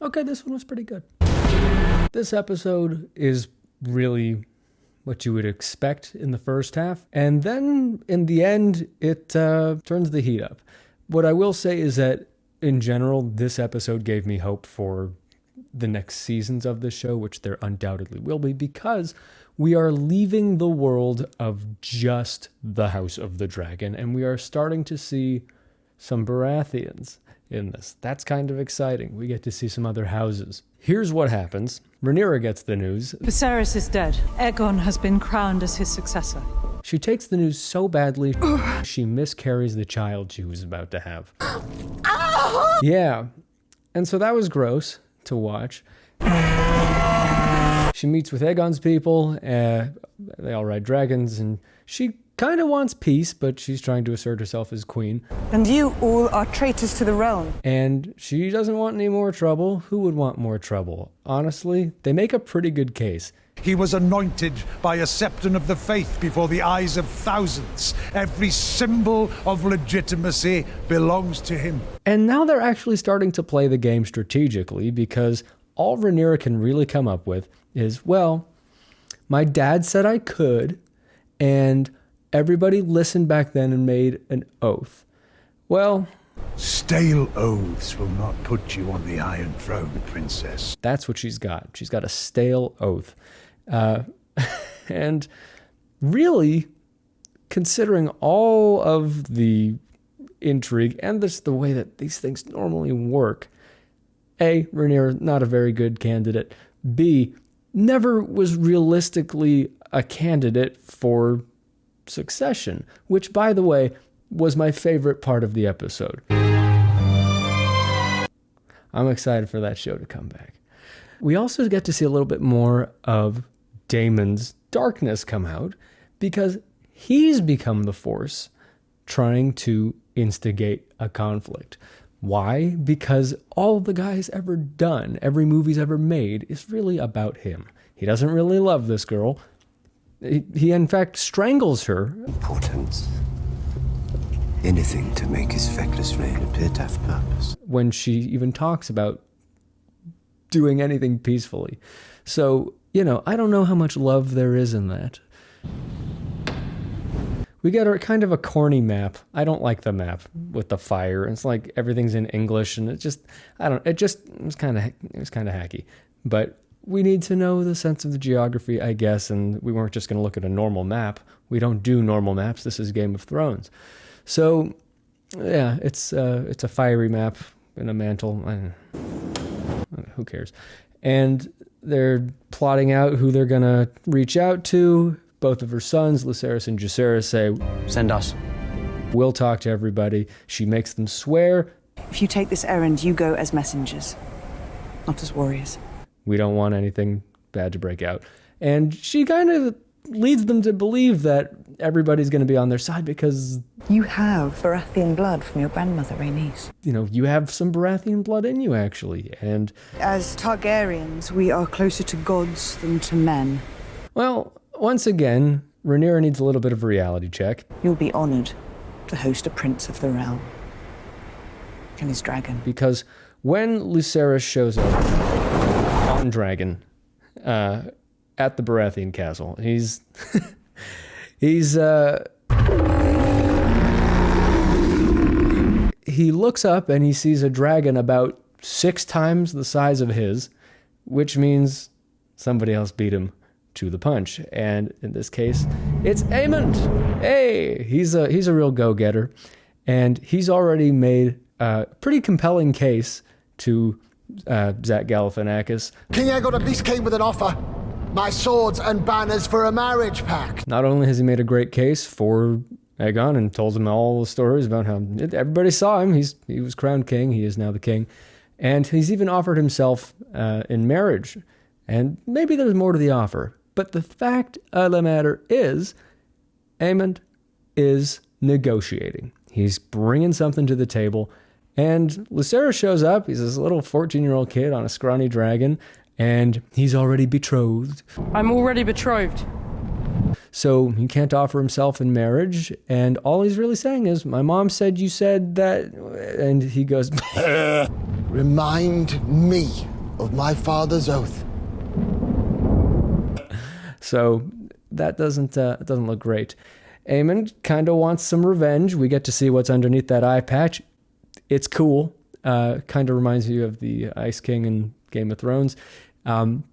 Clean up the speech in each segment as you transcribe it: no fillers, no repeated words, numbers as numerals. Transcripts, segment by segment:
okay, this one was pretty good. This episode is really what you would expect in the first half. And then in the end, it turns the heat up. What I will say is that in general, this episode gave me hope for the next seasons of this show, which there undoubtedly will be, because we are leaving the world of just the House of the Dragon, and we are starting to see some Baratheons in this. That's kind of exciting. We get to see some other houses. Here's what happens. Rhaenyra gets the news. Viserys is dead. Aegon has been crowned as his successor. She takes the news so badly, she miscarries the child she was about to have. Yeah. And so that was gross to watch. She meets with Aegon's people. They all ride dragons, and she kind of wants peace, but she's trying to assert herself as queen. And you all are traitors to the realm. And she doesn't want any more trouble. Who would want more trouble? Honestly, they make a pretty good case. He was anointed by a septon of the faith before the eyes of thousands. Every symbol of legitimacy belongs to him. And now they're actually starting to play the game strategically, because all Rhaenyra can really come up with is, well, my dad said I could, and everybody listened back then and made an oath. Well, stale oaths will not put you on the Iron Throne, Princess. That's what she's got. She's got a stale oath. And really, considering all of the intrigue and the way that these things normally work, A, Rhaenyra, not a very good candidate. B, never was realistically a candidate for succession, which, by the way, was my favorite part of the episode. I'm excited for that show to come back. We also get to see a little bit more of Daemon's darkness come out, because he's become the force trying to instigate a conflict. Why? Because all the guy's ever done, every movie's ever made, is really about him. He doesn't really love this girl. He in fact strangles her. Importance. Anything to make his feckless reign appear to have purpose. When she even talks about doing anything peacefully. So, I don't know how much love there is in that. We get a kind of a corny map. I don't like the map with the fire. It's like everything's in English, and it was kind of hacky. But we need to know the sense of the geography, I guess, and we weren't just going to look at a normal map. We don't do normal maps. This is Game of Thrones. So, yeah, it's a fiery map in a mantle. Who cares? And they're plotting out who they're going to reach out to. Both of her sons, Lucerys and Jacaerys, say, send us. We'll talk to everybody. She makes them swear. If you take this errand, you go as messengers, not as warriors. We don't want anything bad to break out. And she kind of leads them to believe that everybody's going to be on their side because... You have Baratheon blood from your grandmother, Rhaenys. You have some Baratheon blood in you, actually. And as Targaryens, we are closer to gods than to men. Well, once again, Rhaenyra needs a little bit of a reality check. You'll be honored to host a prince of the realm and his dragon. Because when Lucerys shows up on dragon at the Baratheon castle, he looks up and he sees a dragon about 6 times the size of his, which means somebody else beat him to the punch. And in this case, it's Aemond. Hey, he's a real go-getter. And he's already made a pretty compelling case to Zach Galifianakis. King Aegon at least came with an offer. My swords and banners for a marriage pact. Not only has he made a great case for Aegon and told him all the stories about how everybody saw him. He was crowned king. He is now the king. And he's even offered himself in marriage. And maybe there's more to the offer. But the fact of the matter is, Aemond is negotiating. He's bringing something to the table. And Lucerys shows up. He's this little 14-year-old kid on a scrawny dragon. And he's already betrothed. I'm already betrothed. So he can't offer himself in marriage. And all he's really saying is, my mom said you said that. And he goes, Remind me of my father's oath. So that doesn't look great. Aemond kind of wants some revenge. We get to see what's underneath that eye patch. It's cool. Kind of reminds you of the Ice King in Game of Thrones.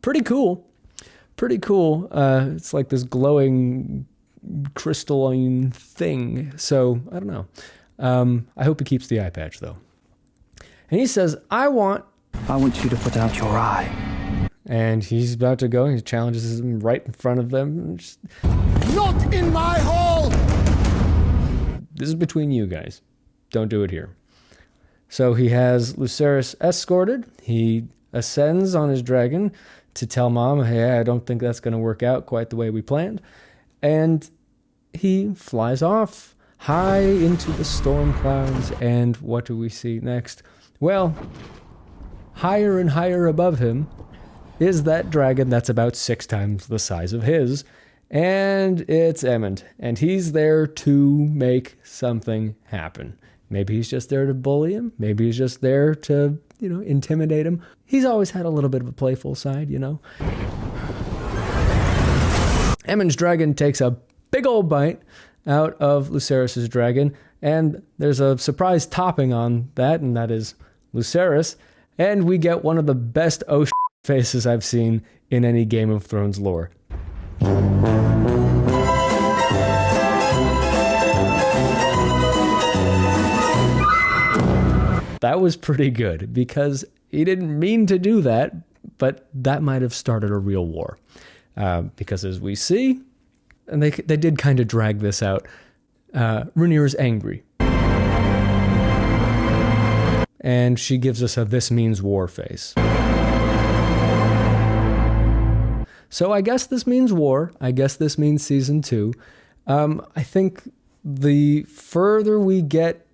Pretty cool. It's like this glowing crystalline thing. So I don't know. I hope he keeps the eye patch though. And he says, I want you to put out your eye. And he's about to go. He challenges him right in front of them. Not in my hall! This is between you guys. Don't do it here. So he has Lucerys escorted. He ascends on his dragon to tell Mom, hey, I don't think that's going to work out quite the way we planned. And he flies off high into the storm clouds. And what do we see next? Well, higher and higher above him is that dragon that's about 6 times the size of his. And it's Aemond. And he's there to make something happen. Maybe he's just there to bully him. Maybe he's just there to, intimidate him. He's always had a little bit of a playful side, Aemond's dragon takes a big old bite out of Lucerys' dragon. And there's a surprise topping on that, and that is Lucerys. And we get one of the best faces I've seen in any Game of Thrones lore. That was pretty good because he didn't mean to do that, but that might have started a real war. Because as we see, and they did kind of drag this out, Rhaenyra's angry. And she gives us a "this means war" face. So I guess this means war. I guess this means season 2. I think the further we get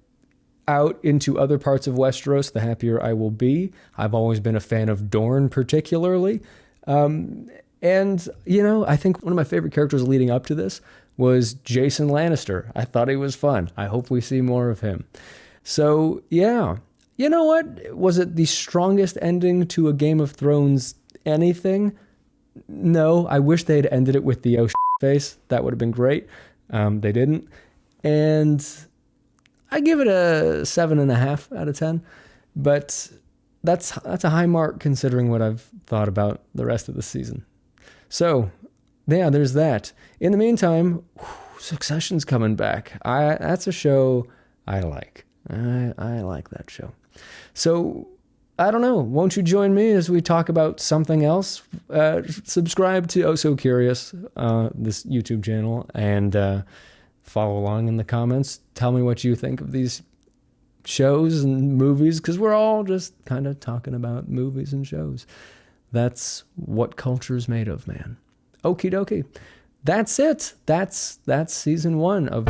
out into other parts of Westeros, the happier I will be. I've always been a fan of Dorne particularly. And, I think one of my favorite characters leading up to this was Jason Lannister. I thought he was fun. I hope we see more of him. So, yeah. You know what? Was it the strongest ending to a Game of Thrones anything? No, I wish they'd ended it with the face. That would have been great. They didn't. And I give it a 7.5 out of 10. But that's a high mark considering what I've thought about the rest of the season. So, yeah, there's that. In the meantime, Succession's coming back. That's a show I like. I like that show. So, I don't know. Won't you join me as we talk about something else? Subscribe to Oh So Curious, this YouTube channel, and follow along in the comments. Tell me what you think of these shows and movies, because we're all just kind of talking about movies and shows. That's what culture's made of, man. Okie dokie. That's it. That's season 1 of